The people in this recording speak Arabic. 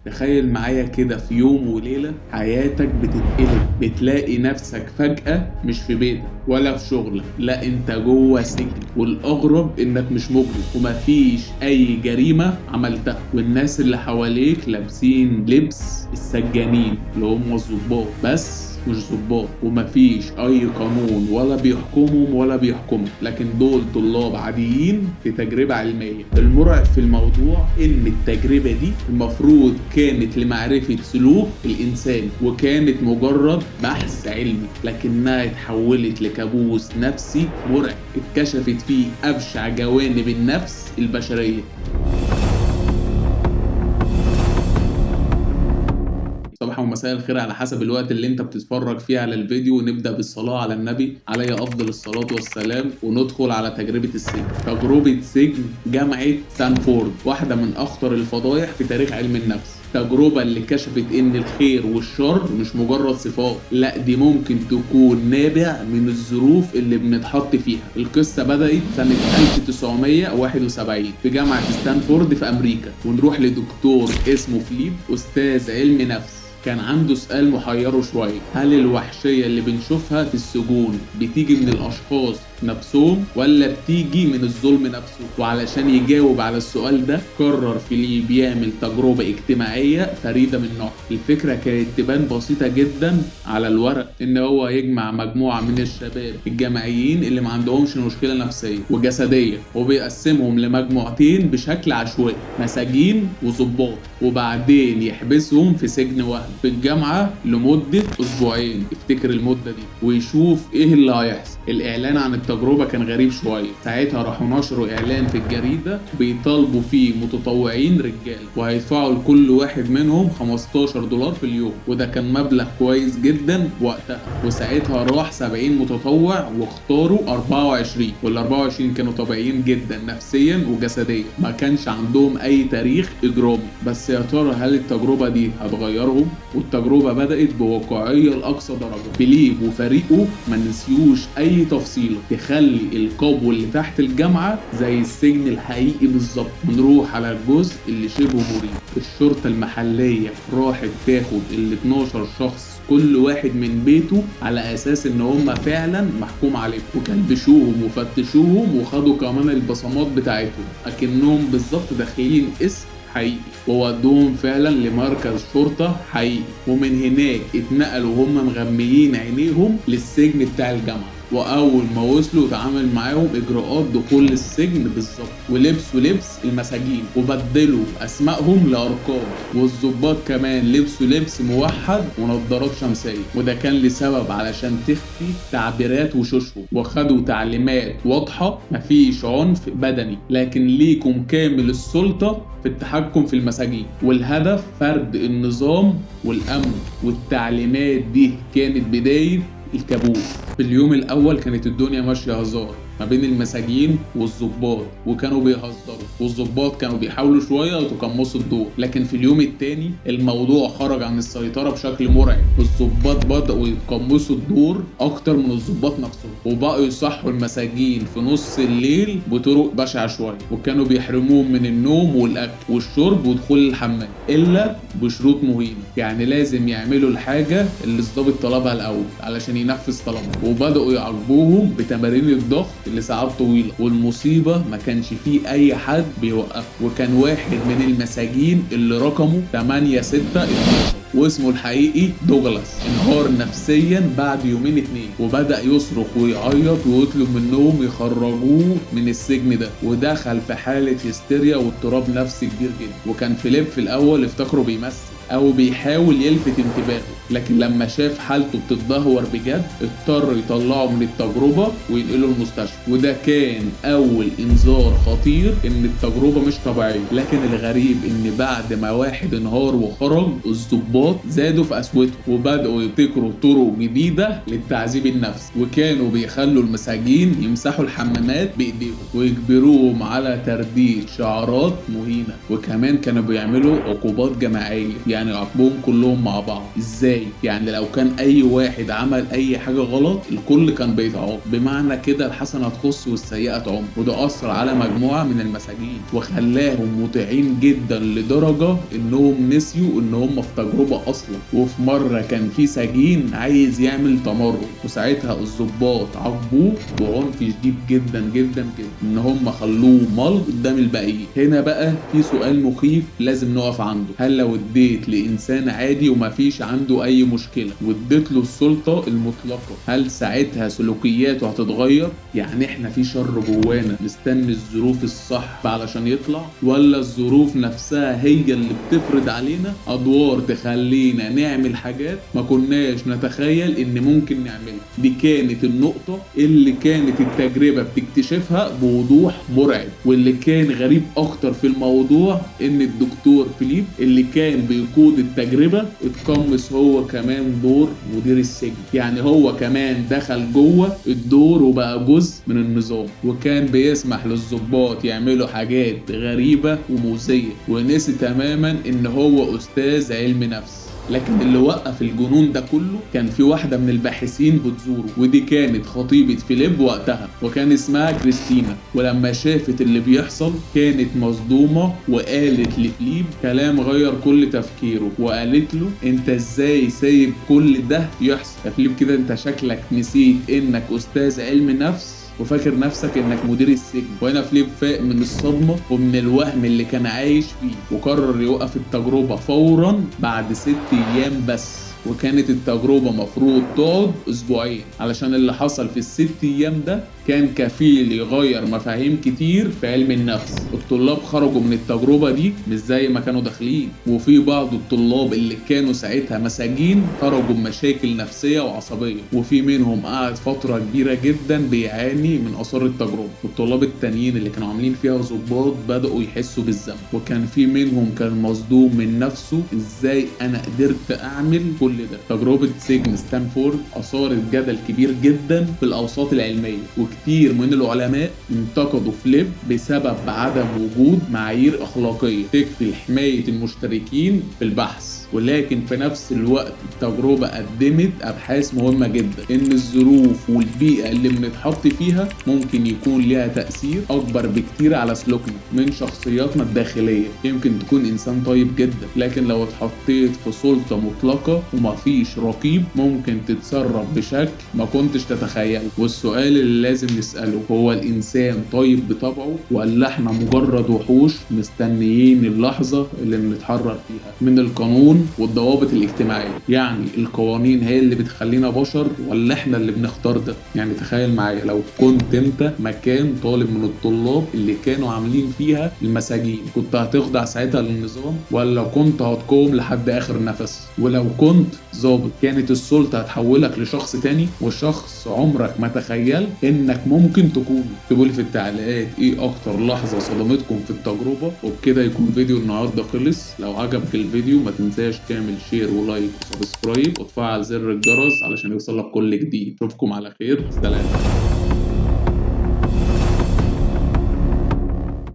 تخيل معايا كده في يوم وليلة حياتك بتتقلب، بتلاقي نفسك فجأة مش في بيتك ولا في شغلك، لا انت جوه سجن، والأغرب انك مش مجرم ومفيش أي جريمة عملتها، والناس اللي حواليك لابسين لبس السجانين اللي هم الظباط، بس مش ظباط، ومفيش اي قانون ولا بيحكمهم ولا بيحكمك، لكن دول طلاب عاديين في تجربة علمية. المرعب في الموضوع ان التجربة دي المفروض كانت لمعرفة سلوك الانسان، وكانت مجرد بحث علمي، لكنها اتحولت لكابوس نفسي مرعب اتكشفت فيه ابشع جوانب النفس البشرية. صباح ومساء الخير على حسب الوقت اللي انت بتتفرج فيه على الفيديو. ونبدأ بالصلاة على النبي عليه أفضل الصلاة والسلام، وندخل على تجربة السجن. تجربة سجن جامعة ستانفورد، واحدة من أخطر الفضايح في تاريخ علم النفس. التجربة اللي كشفت إن الخير والشر مش مجرد صفات، لا دي ممكن تكون نابع من الظروف اللي بنتحط فيها. القصة بدأت سنة 1971 في جامعة ستانفورد في أمريكا، ونروح لدكتور اسمه فليب، أستاذ علم نفس. كان عنده سؤال محيره شوية: هل الوحشية اللي بنشوفها في السجون بتيجي من الأشخاص نفسهم ولا بتيجي من الظلم نفسه؟ وعلشان يجاوب على السؤال ده قرر فيليب يعمل تجربة اجتماعية فريدة من نوعها. الفكرة كانت تبان بسيطة جدا على الورق، ان هو يجمع مجموعة من الشباب الجامعيين اللي ما عندهمش مشكلة نفسية وجسدية، وبيقسمهم لمجموعتين بشكل عشوائي، مساجين وظباط، وبعدين يحبسهم في سجن وهم في الجامعة لمدة أسبوعين. افتكر المدة دي ويشوف إيه اللي هيحصل. الإعلان عن التجربة كان غريب شوية. ساعتها راحوا نشروا إعلان في الجريدة بيطالبوا فيه متطوعين رجال، وهيدفعوا لكل واحد منهم $15 في اليوم، وده كان مبلغ كويس جدا وقتها. وساعتها راح 70 متطوع واختاروا 24، وال 24 كانوا طبيعيين جدا نفسيا وجسديا، ما كانش عندهم أي تاريخ إجرامي. بس يا ترى هل التجربة دي هتغيرهم؟ والتجربة بدأت بواقعية لأقصى درجة. فيليب وفريقه ما نسيوش أي تفصيلة تخلي القبو اللي تحت الجامعة زي السجن الحقيقي بالظبط. ونروح على الجزء اللي شبه مريب. الشرطة المحلية راحت تاخد ال 12 شخص كل واحد من بيته على اساس ان هم فعلا محكوم عليهم، وكلبشوهم وفتشوهم وخدوا كمان البصمات بتاعتهم اكنهم بالظبط داخلين اسم حقيقي، وودوهم فعلا لمركز شرطة حقيقي. ومن هناك اتنقلوا هم مغميين عينيهم للسجن بتاع الجامعة. واول ما وصلوا اتعامل معاهم اجراءات دخول السجن بالظبط، ولبسوا لبس المساجين وبدلوا اسمائهم لارقام، والظباط كمان لبسوا لبس موحد ونظارات شمسيه، وده كان لسبب علشان تخفي تعبيرات وشوشهم. وخدوا تعليمات واضحه: مفيش عنف بدني، لكن ليكم كامل السلطه في التحكم في المساجين، والهدف فرض النظام والامن. والتعليمات دي كانت بدايه الكابوس. في اليوم الأول كانت الدنيا ماشية هزار ما بين المساجين والظباط، وكانوا بيهزروا، والظباط كانوا بيحاولوا شوية يتقمصوا الدور. لكن في اليوم التاني الموضوع خرج عن السيطرة بشكل مرعب. الظباط بدأوا يتقمصوا الدور أكتر من الظباط نفسهم، وبقوا يصحوا المساجين في نص الليل بطرق بشعة شوية، وكانوا بيحرموهم من النوم والأكل والشرب ودخول الحمام إلا بشروط مهينة. يعني لازم يعملوا الحاجة اللي الظابط طلبها الأول علشان ينفذ طلبها. وبدأوا يعاقبوهم بتمارين الضغط لساعات طويلة، والمصيبة ما كانش فيه أي حد بيوقف. وكان واحد من المساجين اللي رقمه 8612 واسمه الحقيقي دوغلاس انهار نفسيا بعد يومين اتنين، وبدأ يصرخ ويعيط ويطلب منهم يخرجوه من السجن ده، ودخل في حالة هستيريا واضطراب نفسي كبير جدا. وكان فيليب في الأول افتكره بيمثل أو بيحاول يلفت انتباهه، لكن لما شاف حالته بتتدهور بجد اضطر يطلعه من التجربة وينقله المستشفى. وده كان أول إنذار خطير إن التجربة مش طبيعية. لكن الغريب إن بعد ما واحد انهار وخرج، الضباط زادوا في قسوتهم وبدأوا يبتكروا طرق جديدة للتعذيب النفسي، وكانوا بيخلوا المساجين يمسحوا الحمامات بإيديهم ويجبروهم على ترديد شعارات مهينة، وكمان كانوا بيعملوا عقوبات جماعية. يعني يعني يعاقبوهم كلهم مع بعض. ازاي؟ يعني لو كان اي واحد عمل اي حاجه غلط الكل كان بيتعاقب، بمعنى كده الحسنه تخص والسيئه تعم. وده اثر على مجموعه من المساجين وخلاهم مطيعين جدا لدرجه انهم نسيوا ان هم في تجربه اصلا. وفي مره كان في سجين عايز يعمل تمرد، وساعتها الضباط عاقبوه بعنف شديد جدا جدا جدا ان هم خلوه مال قدام الباقيين. هنا بقى في سؤال مخيف لازم نقف عنده. هل لو اديت لانسان عادي ومفيش عنده اي مشكله واديت له السلطه المطلقه، هل ساعتها سلوكياته هتتغير؟ يعني احنا في شر جوانا نستنى الظروف الصح علشان يطلع، ولا الظروف نفسها هي اللي بتفرض علينا ادوار تخلينا نعمل حاجات ما كناش نتخيل ان ممكن نعملها؟ دي كانت النقطه اللي كانت التجربه بتكتشفها بوضوح مرعب. واللي كان غريب اكتر في الموضوع ان الدكتور فيليب اللي كان بيقود التجربه اتقمص هو كمان دور مدير السجن. يعني هو كمان دخل جوه الدور وبقى جزء من النظام، وكان بيسمح للضباط يعملوا حاجات غريبه ومؤذيه، ونسي تماما ان هو استاذ علم نفس. لكن اللي وقف الجنون ده كله كان في واحدة من الباحثين بتزوره، ودي كانت خطيبة فيليب وقتها وكان اسمها كريستينا. ولما شافت اللي بيحصل كانت مصدومة وقالت لفيليب كلام غير كل تفكيره، وقالت له انت ازاي سايب كل ده يحصل؟ يا فيليب كده انت شكلك نسيت انك استاذ علم نفس وفاكر نفسك انك مدير السجن. وهنا فيليب فاق من الصدمة ومن الوهم اللي كان عايش فيه، وقرر يوقف التجربة فورا بعد 6 ايام بس. وكانت التجربة مفروض تقعد اسبوعين، علشان اللي حصل في ال6 ايام ده كان كفيل يغير مفاهيم كتير في علم النفس. الطلاب خرجوا من التجربة دي مش زي ما كانوا داخلين، وفي بعض الطلاب اللي كانوا ساعتها مساجين خرجوا بمشاكل نفسية وعصبية، وفي منهم قعد فترة كبيرة جدا بيعاني من آثار التجربة. والطلاب التانيين اللي كانوا عاملين فيها ضباط بدأوا يحسوا بالذنب، وكان في منهم كان مصدوم من نفسه، ازاي انا قدرت اعمل كل ده؟ تجربة سجن ستانفورد أثارت جدل كبير جدا في الأوساط العلمية، وكتير من العلماء انتقدوا فيليب بسبب عدم وجود معايير أخلاقية تكفي لحماية المشتركين في البحث. ولكن في نفس الوقت التجربة قدمت أبحاث مهمة جدا إن الظروف والبيئة اللي بنتحط فيها ممكن يكون لها تأثير أكبر بكتير على سلوكنا من شخصياتنا الداخلية. يمكن تكون إنسان طيب جدا، لكن لو اتحطيت في سلطة مطلقة ومفيش رقيب ممكن تتصرف بشكل ما كنتش تتخيله. والسؤال اللي لازم نسأله هو الإنسان طيب بطبعه، ولا إحنا مجرد وحوش مستنيين اللحظة اللي بنتحرر فيها من القانون والضوابط الاجتماعية؟ يعني القوانين هي اللي بتخلينا بشر ولا احنا اللي بنختار ده؟ يعني تخيل معايا لو كنت انت مكان طالب من الطلاب اللي كانوا عاملين فيها المساجين، كنت هتخضع ساعتها للنظام ولا كنت هتقوم لحد اخر نفس؟ ولو كنت ضابط كانت السلطة هتحولك لشخص تاني، وشخص عمرك ما تخيل انك ممكن تكون. اكتبوا لي في التعليقات ايه اكتر لحظة صدمتكم في التجربة. وبكده يكون فيديو النهاردة خلص. لو عجبك الفيديو ما تنساش تعمل شير ولايك وسبسكرايب وتفعل زر الجرس علشان يوصلك كل جديد. اشوفكم على خير، سلام.